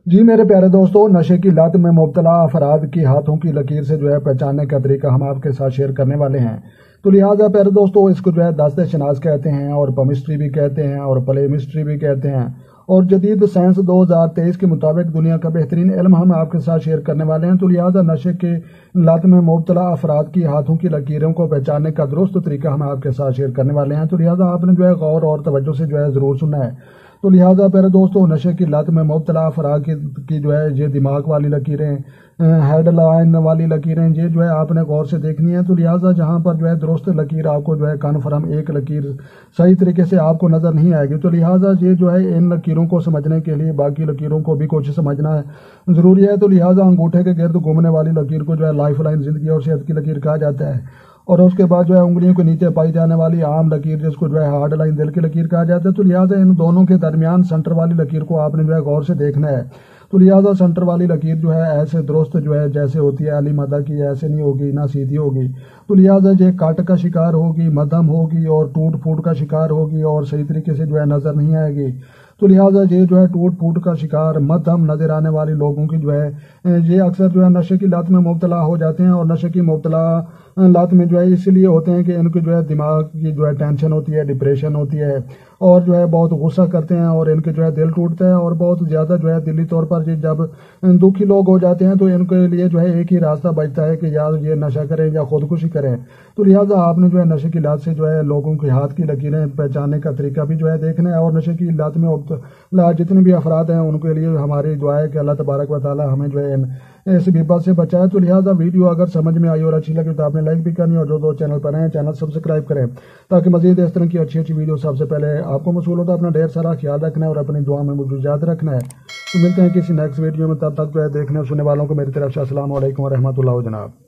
جی میرے پیارے دوستو، نشے کی لت میں مبتلا افراد کی ہاتھوں کی لکیر سے پہچاننے کا طریقہ ہم آپ کے ساتھ شیئر کرنے والے ہیں۔ تو لہٰذا پیارے دوستو، اس کو دست شناس کہتے ہیں اور پمسٹری بھی کہتے ہیں اور پلے مسٹری بھی کہتے ہیں، اور جدید سائنس 2023 کے مطابق دنیا کا بہترین علم ہم آپ کے ساتھ شیئر کرنے والے ہیں۔ تو لہٰذا نشے کے لت میں مبتلا افراد کی ہاتھوں کی لکیروں کو پہچاننے کا درست طریقہ ہم آپ کے ساتھ شیئر کرنے والے ہیں۔ تو لہٰذا آپ نے غور اور توجہ سے ضرور سننا ہے۔ تو لہٰذا پیارے دوستو، نشے کی لت میں مبتلا افراد کی یہ دماغ والی لکیریں، ہیڈ لائن والی لکیریں، یہ آپ نے غور سے دیکھنی ہے۔ تو لہٰذا جہاں پر درست لکیر آپ کو کنفرم ایک لکیر صحیح طریقے سے آپ کو نظر نہیں آئے گی، تو لہٰذا یہ ان لکیروں کو سمجھنے کے لیے باقی لکیروں کو بھی کچھ سمجھنا ضروری ہے۔ تو لہٰذا انگوٹھے کے گرد گھومنے والی لکیر کو لائف لائن زندگی اور صحت کی لکیر کہا جاتا ہے، اور اس کے بعد انگلیوں کے نیچے پائی جانے والی عام لکیر جس کو ہارڈ لائن دل کی لکیر کہا جاتا ہے۔ تو لہٰذا ان دونوں کے درمیان سینٹر والی لکیر کو آپ نے غور سے دیکھنا ہے۔ تو لہٰذا سینٹر والی لکیر ایسے درست جیسے ہوتی ہے علی مدہ کی، ایسے نہیں ہوگی، نہ سیدھی ہوگی۔ تو لہٰذا یہ کٹ کا شکار ہوگی، مدھم ہوگی اور ٹوٹ پھوٹ کا شکار ہوگی اور صحیح طریقے سے نظر نہیں آئے گی۔ تو لہٰذا یہ ٹوٹ پھوٹ کا شکار مدھم نظر آنے والی لوگوں کی یہ اکثر نشے کی لت میں مبتلا ہو جاتے ہیں، اور نشے کی مبتلا لت میں اس لیے ہوتے ہیں کہ ان کی دماغ کی ٹینشن ہوتی ہے، ڈپریشن ہوتی ہے، اور بہت غصہ کرتے ہیں، اور ان کے دل ٹوٹتا ہے، اور بہت زیادہ دلی طور پر جب دکھی لوگ ہو جاتے ہیں تو ان کے لیے ایک ہی راستہ بچتا ہے کہ یا یہ نشہ کریں یا خودکشی کریں۔ تو لہٰذا آپ نے نشے کی لت سے لوگوں کے ہاتھ کی لکیریں پہچاننے کا طریقہ بھی دیکھنا ہے، اور نشے کی لت میں مبتلا جتنے بھی افراد ہیں ان کے لیے ہماری دعا ہے کہ اللہ تبارک و تعالی ہمیں اس بیبت سے بچائے۔ تو لہٰذا ویڈیو اگر سمجھ میں آئی اور اچھی لگی تو آپ نے لائک بھی کرنی، اور جو چینل پر ہیں چینل سبسکرائب کریں تاکہ مزید اس طرح کی اچھی ویڈیو سب سے پہلے آپ کو موصول ہو۔ تو اپنا ڈھیر سارا خیال رکھنا ہے اور اپنی دعا میں مجھے یاد رکھنا ہے۔ تو ملتے ہیں کسی نیکسٹ ویڈیو میں، تب تک دیکھنے اور سننے والوں کو میری طرف سے السلام علیکم ورحمۃ اللہ جناب۔